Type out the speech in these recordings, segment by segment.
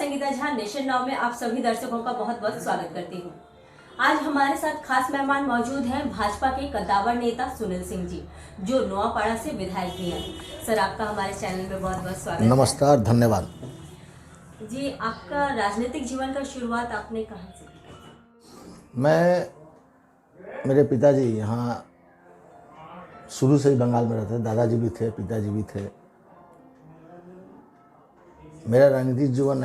Sangeeta Jha nation now में आप सभी दर्शकों का बहुत बहुत स्वागत करती हूँ। आज हमारे साथ खास मेहमान मौजूद हैं भाजपा के कद्दावर नेता सुनील सिंह जी, जो नोआपाड़ा से विधायक भी हैं। सर, आपका हमारे चैनल में बहुत बहुत स्वागत है। नमस्कार, धन्यवाद जी। आपका राजनीतिक जीवन का शुरुआत आपने कहाँ से की? मेरे पिताजी यहाँ शुरू से ही बंगाल में रहते, दादाजी भी थे, पिताजी भी थे। मेरा राजनीतिक जीवन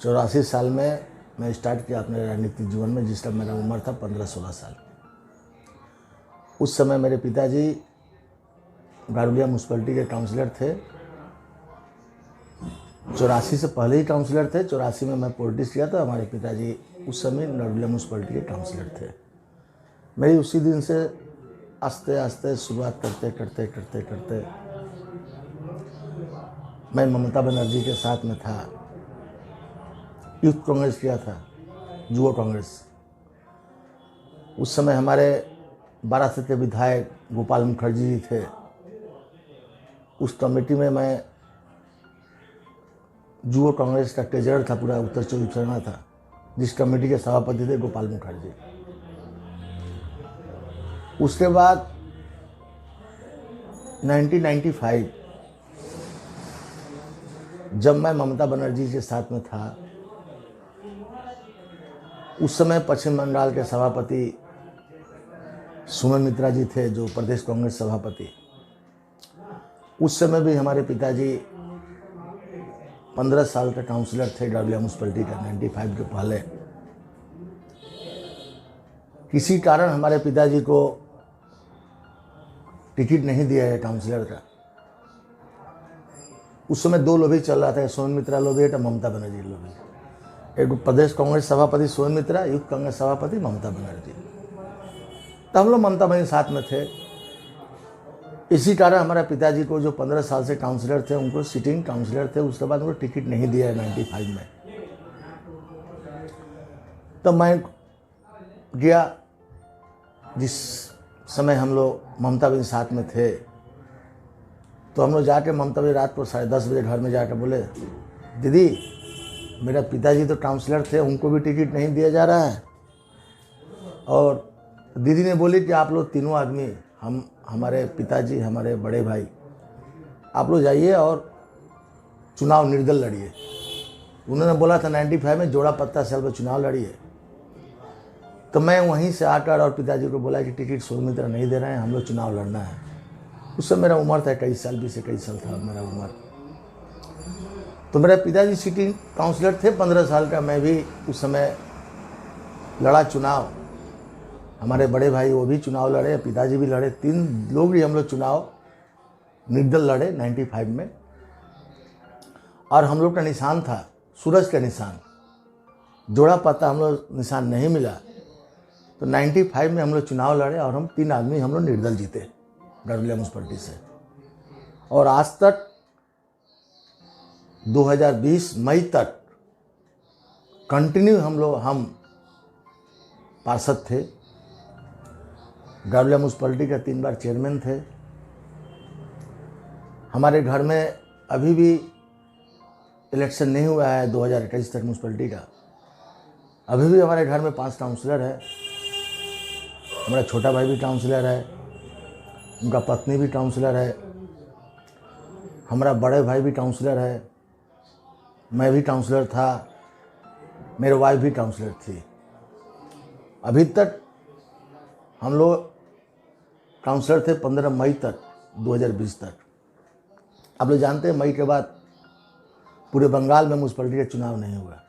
84 साल में मैं स्टार्ट किया अपने राजनीतिक जीवन में, जिस टाइम मेरा उम्र था 15-16 साल। उस समय मेरे पिताजी गारुलिया म्यूनसिपलिटी के काउंसलर थे। 84 से पहले ही काउंसलर थे। 84 में मैं पॉलिटिक्स किया था। हमारे पिताजी उस समय गारुलिया म्यूनसिपलिटी के काउंसलर थे। मेरी उसी दिन से आस्ते आस्ते शुरुआत करते करते मैं ममता बनर्जी के साथ में था। यूथ कांग्रेस किया था, युवा कांग्रेस। उस समय हमारे बारासित के विधायक गोपाल मुखर्जी जी थे। उस कमेटी में मैं युवा कांग्रेस का ट्रेजरर था, पूरा उत्तर चौबीस परगना था, जिस कमेटी के सभापति थे गोपाल मुखर्जी। उसके बाद 1995 जब मैं ममता बनर्जी के साथ में था, उस समय पश्चिम बंगाल के सभापति सुमन मित्रा जी थे, जो प्रदेश कांग्रेस सभापति। उस समय भी हमारे पिताजी 15 साल का काउंसलर थे गारुलिया म्यूनसिपलिटी का, 95 के पहले। किसी कारण हमारे पिताजी को टिकट नहीं दिया है काउंसलर का। उस समय दो लोभी चल रहा था, सोन मित्रा लोभी और ममता बनर्जी लोभी। एक प्रदेश कांग्रेस सभापति सोन मित्रा, यूथ कांग्रेस सभापति ममता बनर्जी। तो हम लोग ममता बनर्जी साथ में थे। इसी कारण हमारे पिताजी को, जो 15 साल से काउंसलर थे, उनको सिटिंग काउंसलर थे, उसके बाद उनको टिकट नहीं दिया है 95 में। तो मैं गया, जिस समय हम लोग ममता बनर्जी साथ में थे, तो हम लोग जाके ममता बनर्जी रात को 10:30 बजे घर में जाकर बोले, दीदी मेरा पिताजी तो काउंसलर थे, उनको भी टिकट नहीं दिया जा रहा है। और दीदी ने बोली कि आप लोग तीनों आदमी, हमारे पिताजी, हमारे बड़े भाई, आप लोग जाइए और चुनाव निर्दल लड़िए। उन्होंने बोला था 95 में जोड़ा पत्ता सेल पर चुनाव लड़िए। तो मैं वहीं से आकर और पिताजी को बोला कि टिकट सोन मित्रा नहीं दे रहे हैं, हम लोग चुनाव लड़ना है। उस समय मेरा उम्र था 21 साल, 20-21 साल था मेरा उम्र। तो मेरे पिताजी सिटिंग काउंसलर थे 15 साल का। मैं भी उस समय लड़ा चुनाव। हमारे बड़े भाई वो भी चुनाव लड़े, पिताजी भी लड़े, 3 लोग ही हम लोग चुनाव निर्दल लड़े 95 में। और हम लोग का निशान था सूरज का निशान, जोड़ा पत्ता हम लोग निशान नहीं मिला। तो 95 में हम लोग चुनाव लड़े और हम 3 आदमी हम लोग निर्दल जीते गारुलिया म्यूनसिपलिटी से। और आज तक 2020 मई तक कंटिन्यू हम पार्षद थे। गारुलिया म्यूनसिपलिटी का 3 बार चेयरमैन थे। हमारे घर में अभी भी इलेक्शन नहीं हुआ है 2021 तक म्यूनसिपलिटी का। अभी भी हमारे घर में 5 काउंसलर है। हमारा छोटा भाई भी काउंसलर है, उनका पत्नी भी काउंसलर है, हमारा बड़े भाई भी काउंसलर है, मैं भी काउंसलर था, मेरे वाइफ भी काउंसलर थी। अभी तक हम लोग काउंसलर थे 15 मई तक 2020 तक। आप लोग जानते हैं मई के बाद पूरे बंगाल में म्यूनसिपलिटी का चुनाव नहीं हुआ,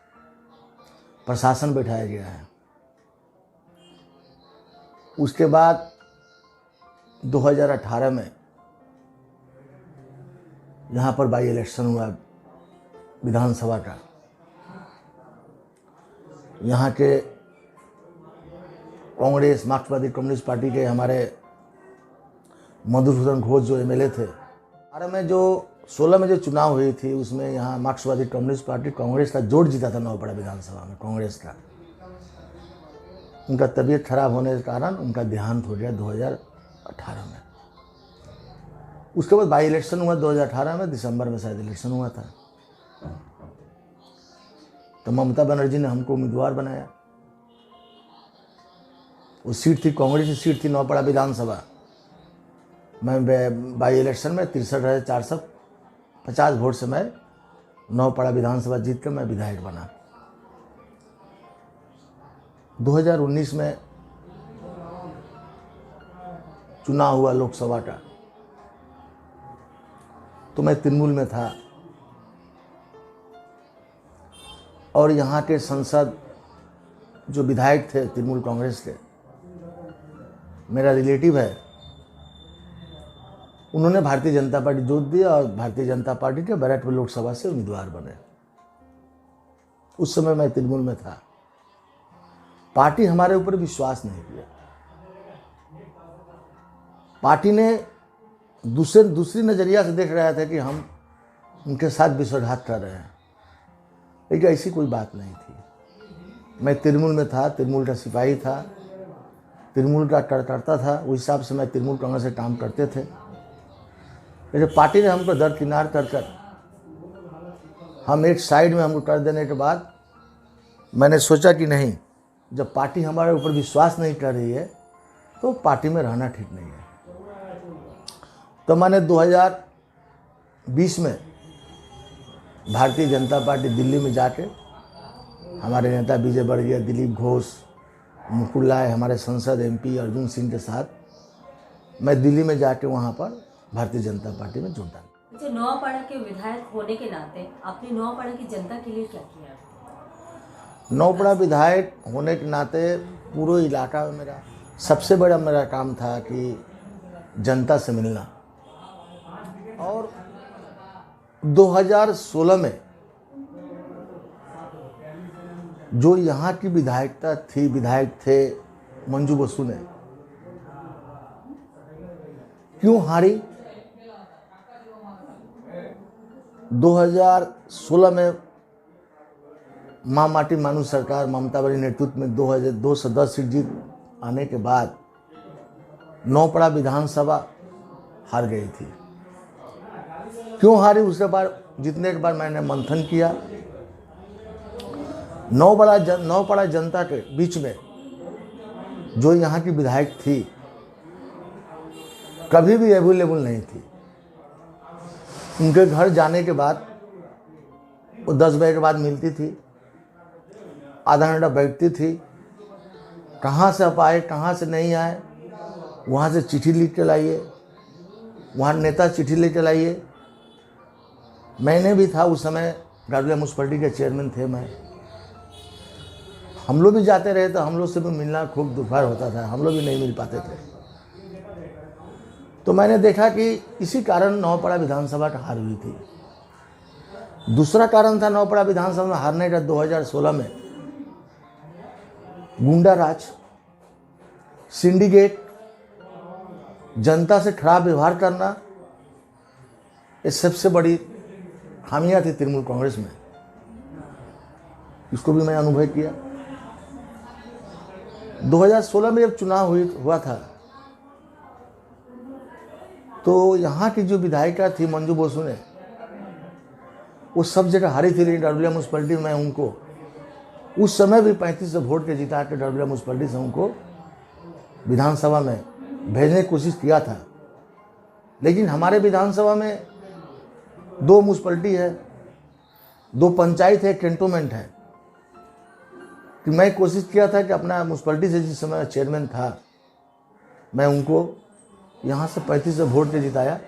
प्रशासन बैठाया गया है। उसके बाद 2018 में यहाँ पर बाई इलेक्शन हुआ विधानसभा का। यहाँ के कांग्रेस, मार्क्सवादी कम्युनिस्ट पार्टी के हमारे मधुसूदन घोष जो एमएलए थे। 16 में जो चुनाव हुई थी, उसमें यहाँ मार्क्सवादी कम्युनिस्ट पार्टी कांग्रेस का जोड़ जीता था नौपाड़ा विधानसभा में, कांग्रेस का। उनका तबीयत खराब होने के कारण उनका देहांत हो गया 2018 में। उसके बाद बाई इलेक्शन हुआ 2018 में, दिसंबर में शायद इलेक्शन हुआ था। तो ममता बनर्जी ने हमको उम्मीदवार बनाया। वो सीट थी, कांग्रेस की सीट थी, नौपाड़ा विधानसभा। मैं बाई इलेक्शन में 63,450 वोट से मैं नौपाड़ा विधानसभा जीत कर मैं विधायक बना। 2019 में चुनाव हुआ लोकसभा का, तो मैं तृणमूल में था और यहाँ के संसद जो विधायक थे तृणमूल कांग्रेस के, मेरा रिलेटिव है, उन्होंने भारतीय जनता पार्टी जोत दिया और भारतीय जनता पार्टी के बैरकपुर लोकसभा से उम्मीदवार बने। उस समय मैं तृणमूल में था। पार्टी हमारे ऊपर विश्वास नहीं किया। पार्टी ने दूसरी नज़रिया से देख रहा था कि हम उनके साथ विश्वासघात कर रहे हैं, लेकिन ऐसी कोई बात नहीं थी। मैं तृणमूल में था, तृणमूल का सिपाही था, तृणमूल का कार्यकर्ता था। उस हिसाब से मैं तृणमूल कांग्रेस से काम करते थे। लेकिन पार्टी ने हमको दरकिनार कर हम एक साइड में हमको कर देने के बाद मैंने सोचा कि नहीं, जब पार्टी हमारे ऊपर विश्वास नहीं कर रही है तो पार्टी में रहना ठीक नहीं है। तो मैंने 2020 में भारतीय जनता पार्टी दिल्ली में जाके हमारे नेता विजय वर्गीय, दिलीप घोष, मुकुल राय, हमारे सांसद MP अर्जुन सिंह के साथ मैं दिल्ली में जाके वहाँ पर भारतीय जनता पार्टी में जुटा। जो नौपाड़ा के विधायक होने के नाते आपने नौपाड़ा की जनता के लिए क्या किया? नौपाड़ा विधायक होने के नाते पूरे इलाका में मेरा सबसे बड़ा मेरा काम था कि जनता से मिलना। और 2016 में जो यहाँ की विधायक थे मंजू बसु ने क्यों हारी? 2016 में माँ माटी मानू सरकार ममता बनर्जी नेतृत्व में 210 सीट जीत आने के बाद नौपाड़ा विधानसभा हार गई थी। क्यों हारी? उसके बाद जीतने के बाद मैंने मंथन किया। नौपाड़ा जनता के बीच में जो यहाँ की विधायक थी कभी भी अवेलेबल नहीं थी। उनके घर जाने के बाद वो 10 बजे के बाद मिलती थी, आधा घंटा बैठती थी, कहाँ से आप आए, कहाँ से नहीं आए, वहाँ से चिट्ठी लिख के लाइए, वहाँ नेता चिट्ठी लेके लाइए। मैंने भी था उस समय, गाड़िया म्यूनसिपलिटी के चेयरमैन थे मैं। हम लोग भी जाते रहे तो हम लोग से भी मिलना खूब दुर्भर होता था, हम लोग भी नहीं मिल पाते थे। तो मैंने देखा कि इसी कारण नौपाड़ा विधानसभा का हार हुई थी। दूसरा कारण था नौपाड़ा विधानसभा में हारने का 2016 में गुंडा राज, सिंडिकेट, जनता से खराब व्यवहार करना, ये सबसे बड़ी खामियां थी तृणमूल कांग्रेस में। इसको भी मैं अनुभव किया। 2016 में जब चुनाव हुआ था तो यहाँ की जो विधायिका थी मंजू बसु ने, वो सब जगह हारी थी, लेकिन डरबलिया म्यूनसिपलिटी में उनको उस समय भी 35 वोट के जिता के डरबलिया म्यूनसिपलिटी से उनको विधानसभा में भेजने की कोशिश किया था। लेकिन हमारे विधानसभा में 2 म्यूनसिपलिटी है, 2 पंचायत है, कैंटोनमेंट है। कि मैं कोशिश किया था कि अपना म्यूनसिपलिटी से जिस समय चेयरमैन था, मैं उनको यहाँ से 35 वोट के जिताया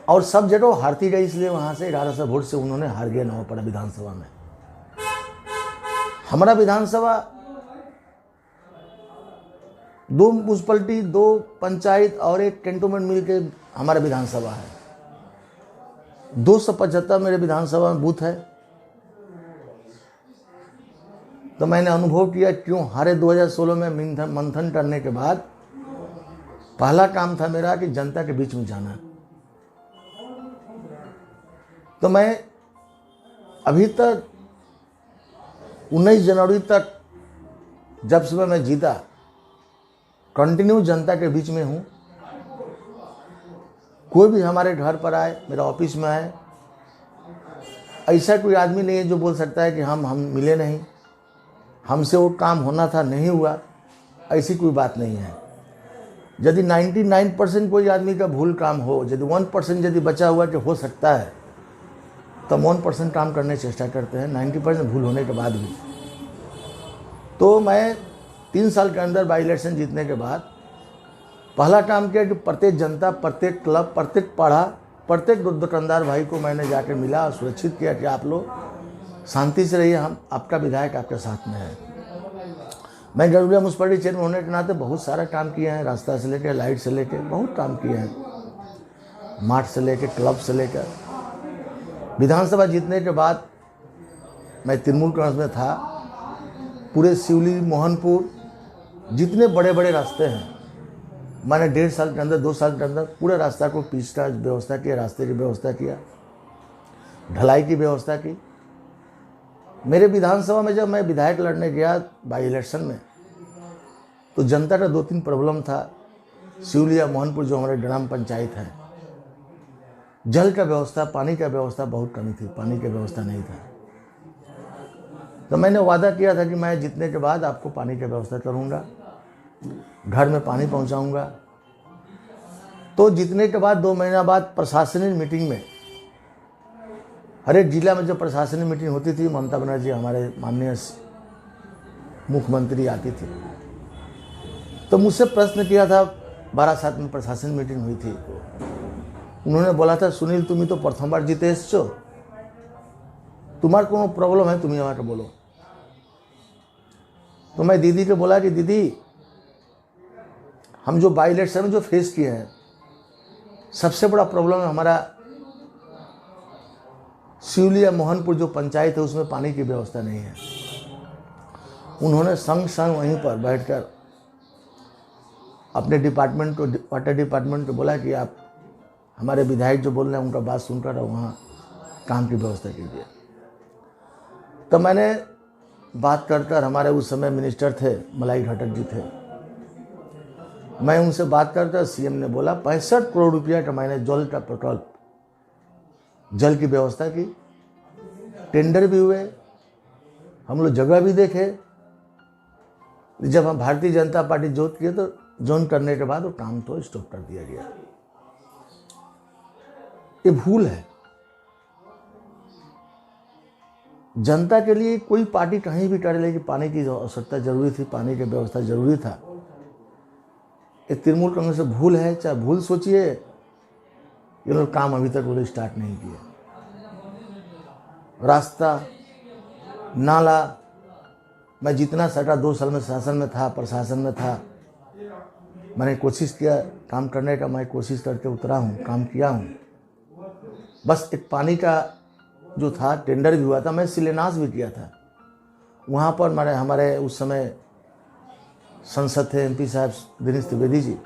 और सब जगह हारती गई, इसलिए वहाँ से 1100 वोट से उन्होंने हार गया नौपाड़ा विधानसभा में। हमारा विधानसभा 2 म्यूनसिपलिटी, 2 पंचायत और 1 कैंटोनमेंट मिलके हमारा विधानसभा है। 275 मेरे विधानसभा में बूथ है। तो मैंने अनुभव किया क्यों हारे। 2016 में मंथन करने के बाद पहला काम था मेरा कि जनता के बीच में जाना। तो मैं अभी तक 19 जनवरी तक जब से मैं जीता कंटिन्यू जनता के बीच में हूँ। कोई भी हमारे घर पर आए, मेरे ऑफिस में आए, ऐसा कोई आदमी नहीं है जो बोल सकता है कि हम मिले नहीं, हमसे वो काम होना था नहीं हुआ, ऐसी कोई बात नहीं है। यदि 99% कोई आदमी का भूल काम हो, यदि 1% यदि बचा हुआ जो हो सकता है, तो हम 1% काम करने की चेष्टा करते हैं 90% भूल होने के बाद भी। तो मैं 3 साल के अंदर बाई इलेक्शन जीतने के बाद पहला काम किया कि प्रत्येक जनता, प्रत्येक क्लब, प्रत्येक पाड़ा, प्रत्येक दुकानदार भाई को मैंने जाकर मिला और सुरक्षित किया कि आप लोग शांति से रहिए, हम आपका विधायक आपके साथ में है। मैं गरुड़िया म्यूनसिपलिटी चेयरमैन होने के नाते बहुत सारा काम किए हैं, रास्ता से लेकर, लाइट से लेकर बहुत काम किए हैं, मार्ट से लेकर, क्लब से लेकर। विधानसभा जीतने के बाद मैं तृणमूल कांग्रेस में था। पूरे सिवली, मोहनपुर, जितने बड़े बड़े रास्ते हैं, मैंने 1.5 साल के अंदर, 2 साल के अंदर पूरे रास्ता को पिच का व्यवस्था किया, रास्ते की व्यवस्था किया, ढलाई की व्यवस्था की। मेरे विधानसभा में जब मैं विधायक लड़ने गया बाई इलेक्शन में, तो जनता का 2-3 प्रॉब्लम था। सिवली या मोहनपुर जो हमारे ग्राम पंचायत है, जल का व्यवस्था, पानी का व्यवस्था बहुत कमी थी, पानी की व्यवस्था नहीं था। तो मैंने वादा किया था कि मैं जीतने के बाद आपको पानी की व्यवस्था करूँगा, घर में पानी पहुँचाऊँगा। तो जीतने के बाद 2 महीना बाद प्रशासनिक मीटिंग में, हर एक जिला में जब प्रशासनिक मीटिंग होती थी, ममता बनर्जी हमारे माननीय मुख्यमंत्री आती थी, तो मुझसे प्रश्न किया था, 12/7 में प्रशासनिक मीटिंग हुई थी। उन्होंने बोला था, सुनील तुम्हें तो प्रथम बार जीते एसो, तुम्हारा कोनो प्रॉब्लम है तुम्हें हमारे बोलो। तो मैं दीदी को बोला कि दीदी, हम जो बाई इलेक्शन में जो फेस किए हैं, सबसे बड़ा प्रॉब्लम है हमारा सिवली या मोहनपुर जो पंचायत है, उसमें पानी की व्यवस्था नहीं है। उन्होंने संग संग वहीं पर बैठकर अपने डिपार्टमेंट को, वाटर डिपार्टमेंट को बोला कि आप हमारे विधायक जो बोल रहे हैं उनका बात सुनकर वहाँ काम की व्यवस्था कीजिए। तो मैंने बात कर हमारे उस समय मिनिस्टर थे, मलाई घटक जी थे, मैं उनसे बात करता, सीएम ने बोला 65 करोड़ रुपया का मैंने जल का प्रकल्प, जल की व्यवस्था की, टेंडर भी हुए, हम लोग जगह भी देखे। जब हम भारतीय जनता पार्टी जोत किए तो जोन करने के बाद वो काम तो स्टॉप कर दिया गया। ये भूल है। जनता के लिए कोई पार्टी कहीं भी कर ले कि पानी की आवश्यकता जरूरी थी, पानी की व्यवस्था जरूरी था, ये तृणमूल कांग्रेस से भूल है। चाहे भूल सोचिए, ये लोग काम अभी तक वो स्टार्ट नहीं किए। रास्ता, नाला, मैं जितना सटा 2 साल में शासन में था, प्रशासन में था, मैंने कोशिश किया काम करने का, मैं कोशिश करके उतरा हूँ, काम किया हूँ। बस एक पानी का जो था टेंडर भी हुआ था, मैं शिलान्यास भी किया था। वहाँ पर हमारे उस समय संसद थे एमपी साहब दिनेश त्रिवेदी जी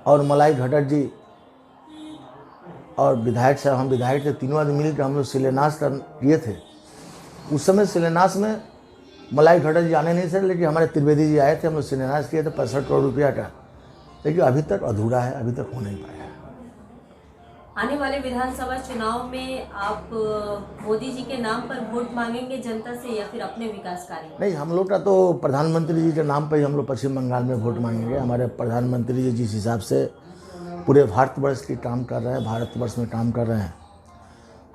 और मलाई घटक जी और विधायक साहब, हम विधायक थे, तीनों आदमी मिलकर हम लोग शिलान्यास किए थे। उस समय शिलान्यास में मलाई घटक जी आने नहीं थे, लेकिन हमारे त्रिवेदी जी आए थे, हम लोग शिलान्यास किए थे 65 करोड़ रुपया का, लेकिन अभी तक अधूरा है, अभी तक हो नहीं पाया। आने वाले विधानसभा चुनाव में आप मोदी जी के नाम पर वोट मांगेंगे जनता से या फिर अपने विकास कार्य? नहीं, हम लोग का तो प्रधानमंत्री जी के नाम पर ही हम लोग पश्चिम बंगाल में वोट मांगेंगे। हमारे प्रधानमंत्री जी जिस हिसाब से पूरे भारतवर्ष की काम कर रहे हैं, भारतवर्ष में काम कर रहे हैं,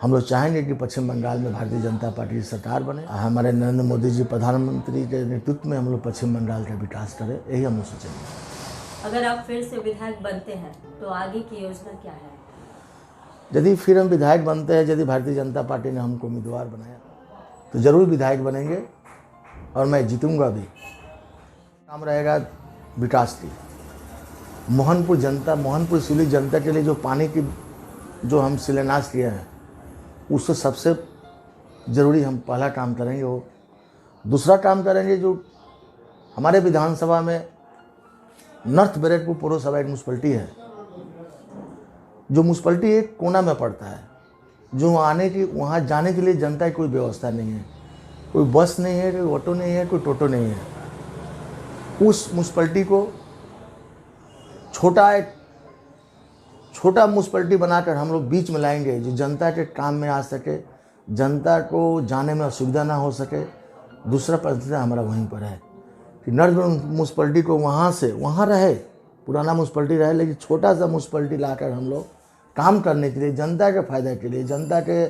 हम लोग चाहेंगे कि पश्चिम बंगाल में भारतीय जनता पार्टी की सरकार बने। हमारे नरेंद्र मोदी जी प्रधानमंत्री के नेतृत्व में हम लोग पश्चिम बंगाल का विकास करें, यही हम लोग सोचेंगे। अगर आप फिर से विधायक बनते हैं तो आगे की योजना क्या है? यदि फिर हम विधायक बनते हैं, यदि भारतीय जनता पार्टी ने हमको उम्मीदवार बनाया, तो ज़रूर विधायक बनेंगे और मैं जीतूंगा भी। काम रहेगा विकास की। मोहनपुर जनता, मोहनपुर सिवली जनता के लिए जो पानी की जो हम शिलान्यास किए हैं, उससे सबसे ज़रूरी हम पहला काम करेंगे वो। दूसरा काम करेंगे जो हमारे विधानसभा में नॉर्थ बैरेकपुर पौरसभा एक म्यूनसिपलिटी है, जो म्यूनसिपलिटी एक कोना में पड़ता है, जो वहाँ जाने के लिए जनता की कोई व्यवस्था नहीं है, कोई बस नहीं है, कोई ऑटो नहीं है, कोई टोटो नहीं है। उस म्यूनसिपलिटी को छोटा म्यूनसिपैलिटी बनाकर हम लोग बीच में लाएंगे जो जनता के काम में आ सके, जनता को जाने में असुविधा ना हो सके। दूसरा प्राथमिकता हमारा वहीं पर है कि नर्म म्यूनसिपैलिटी को वहाँ से वहाँ रहे, पुराना म्यूनसिपैलिटी रहे, लेकिन छोटा सा म्यूनसिपैलिटी लाकर हम लोग काम करने के लिए, जनता के फायदे के लिए, जनता के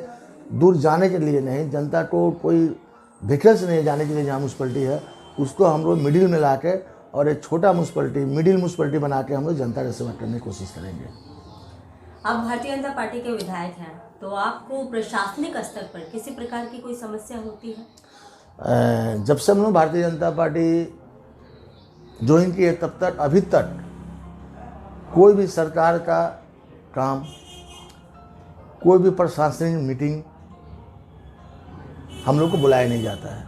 दूर जाने के लिए नहीं, जनता को कोई व्हीकल्स नहीं जाने के लिए जहाँ म्यूनसिपैलिटी है उसको हम लोग मिडिल में ला के और एक छोटा म्यूनसिपैलिटी, मिडिल म्यूनसिपैलिटी बना के हम लोग जनता की सेवा करने की कोशिश करेंगे। आप भारतीय जनता पार्टी के विधायक हैं, तो आपको प्रशासनिक स्तर पर किसी प्रकार की कोई समस्या होती है? जब से हम लोग भारतीय जनता पार्टी ज्वाइन की है तब तक अभी तक कोई भी सरकार का काम, कोई भी प्रशासनिक मीटिंग हम लोग को बुलाया नहीं जाता है।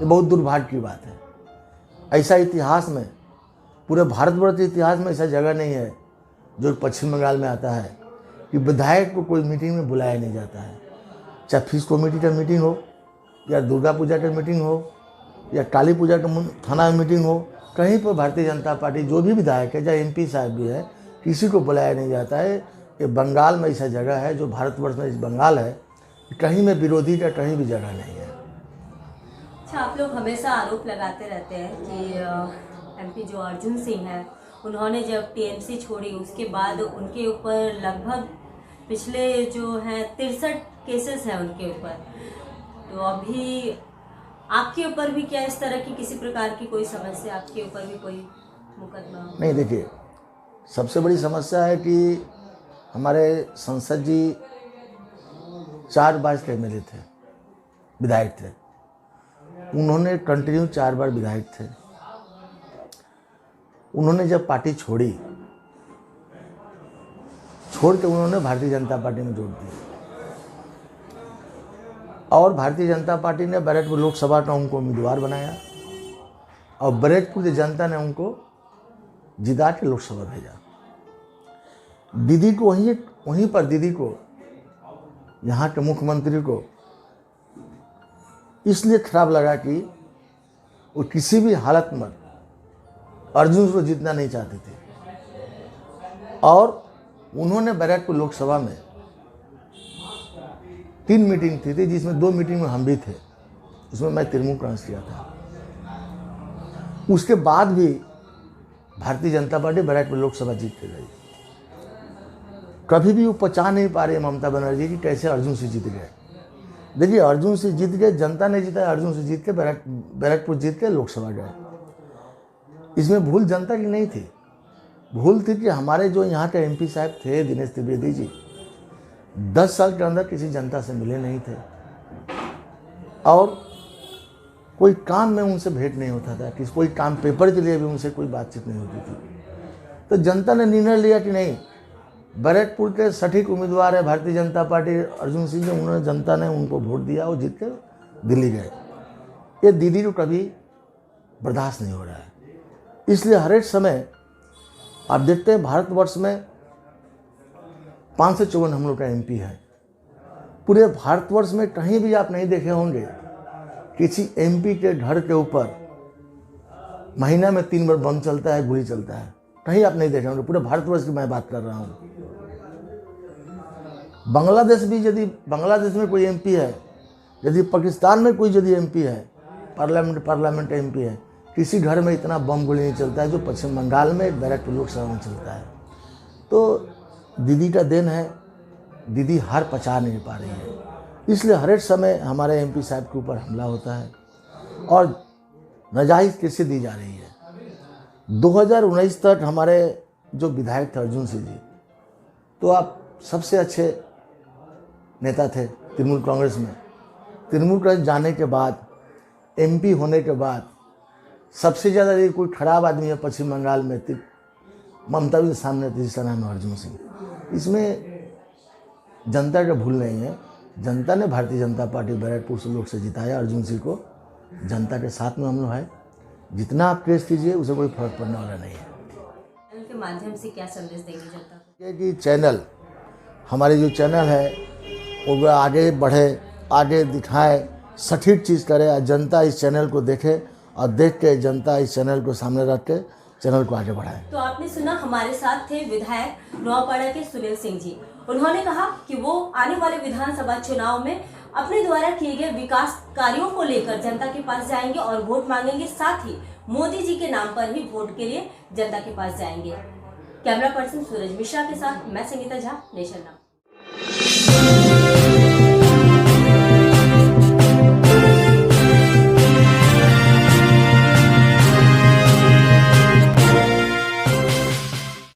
ये बहुत दुर्भाग्य की बात है। ऐसा इतिहास में, पूरे भारतवर्ष के इतिहास में ऐसा जगह नहीं है जो पश्चिम बंगाल में आता है कि विधायक को कोई मीटिंग में बुलाया नहीं जाता है। चाहे फिश कमेटी का मीटिंग हो, या दुर्गा पूजा का मीटिंग हो, या काली पूजा का थाना में मीटिंग हो, कहीं पर भारतीय जनता पार्टी जो भी विधायक है, चाहे एमपी साहब भी है, किसी को बुलाया नहीं जाता है। ये बंगाल में ऐसा जगह है, जो भारतवर्ष में इस बंगाल है, कहीं में विरोधी का कहीं भी जगह नहीं है। अच्छा, आप लोग हमेशा आरोप लगाते रहते हैं कि एमपी जो अर्जुन सिंह है, उन्होंने जब टीएमसी छोड़ी उसके बाद उनके ऊपर लगभग पिछले जो हैं 63 केसेस हैं उनके ऊपर। तो अभी आपके ऊपर भी क्या इस तरह की किसी प्रकार की कोई समस्या, आपके ऊपर भी कोई मुकदमा? नहीं, देखिए, सबसे बड़ी समस्या है कि हमारे संसद जी 4 बार के एमएलए थे, विधायक थे। उन्होंने कंटिन्यू 4 बार विधायक थे। उन्होंने जब पार्टी छोड़ के उन्होंने भारतीय जनता पार्टी में जोड़ दिया, और भारतीय जनता पार्टी ने बैरकपुर लोकसभा का उनको उम्मीदवार बनाया, और बैरकपुर की जनता ने उनको जिता के लोकसभा भेजा। दीदी को वहीं पर दीदी को, यहाँ के मुख्यमंत्री को इसलिए खराब लगा कि वो किसी भी हालत में अर्जुन को जीतना नहीं चाहते थे, और उन्होंने बैरकपुर लोकसभा में 3 मीटिंग थी जिसमें 2 मीटिंग में हम भी थे, उसमें मैं तृणमूल कांग्रेस किया था। उसके बाद भी भारतीय जनता पार्टी बैरकपुर लोकसभा जीत के गई। कभी भी वो पचा नहीं पा रही ममता बनर्जी की कैसे अर्जुन से जीत गए। देखिए, अर्जुन से जीत गए, जनता ने जीता, अर्जुन से जीत के बैरकपुर जीत के लोकसभा गए। इसमें भूल जनता की नहीं थी, भूल थी कि हमारे जो यहाँ के एमपी साहब थे दिनेश त्रिवेदी जी, 10 साल के अंदर किसी जनता से मिले नहीं थे, और कोई काम में उनसे भेंट नहीं होता था, कि कोई काम पेपर के लिए भी उनसे कोई बातचीत नहीं होती थी। तो जनता ने निर्णय लिया कि नहीं, बैरकपुर के सटीक उम्मीदवार है भारतीय जनता पार्टी अर्जुन सिंह, जो उन्होंने, जनता ने उनको वोट दिया और जीत के दिल्ली गए। ये दीदी को कभी बर्दाश्त नहीं हो रहा है। इसलिए हर एक समय आप देखते हैं भारतवर्ष में 554 हम लोग का एमपी है। पूरे भारतवर्ष में कहीं भी आप नहीं देखे होंगे किसी एमपी के घर के ऊपर महीना में 3 बार बम चलता है, गोली चलता है, कहीं आप नहीं देखे होंगे। पूरे भारतवर्ष की मैं बात कर रहा हूँ। बांग्लादेश भी, यदि बांग्लादेश में कोई एमपी है, यदि पाकिस्तान में कोई यदि एमपी है, पार्लियामेंट एमपी है, किसी घर में इतना बम गोली नहीं चलता है जो पश्चिम बंगाल में बैरकपुर लोकसभा में चलता है। तो दीदी का देन है, दीदी हार पचा नहीं पा रही है, इसलिए हर एक समय हमारे एमपी साहब के ऊपर हमला होता है और नाजायज़ केसें दी जा रही है। 2019 तक हमारे जो विधायक थे अर्जुन सिंह जी, तो आप सबसे अच्छे नेता थे तृणमूल कांग्रेस में। तृणमूल कांग्रेस जाने के बाद, एमपी होने के बाद, सबसे ज़्यादा यदि कोई खराब आदमी है पश्चिम बंगाल में, ममता के सामने, जिसका नाम है अर्जुन सिंह। इसमें जनता का भूल नहीं है। जनता ने भारतीय जनता पार्टी बैरकपुर से लोग से जिताया अर्जुन सिंह को। जनता के साथ में हम लोग हैं। जितना आप प्रेस कीजिए उसे कोई फर्क पड़ने वाला नहीं है। चैनल के माध्यम से क्या संदेश देंगे जनता को? कि चैनल, हमारे जो चैनल है वो आगे बढ़े, आगे दिखाए, सटीक चीज़ करे, और जनता इस चैनल को देखे, और देख के जनता इस चैनल को सामने रख के चैनल को आगे बढ़ाएं। तो आपने सुना, हमारे साथ थे विधायक नौपाड़ा के सुनील सिंह जी। उन्होंने कहा कि वो आने वाले विधानसभा चुनाव में अपने द्वारा किए गए विकास कार्यों को लेकर जनता के पास जाएंगे और वोट मांगेंगे, साथ ही मोदी जी के नाम पर ही वोट के लिए जनता के पास जाएंगे। कैमरा पर्सन सूरज मिश्रा के साथ मैं संगीता झा, नेशन नाउ।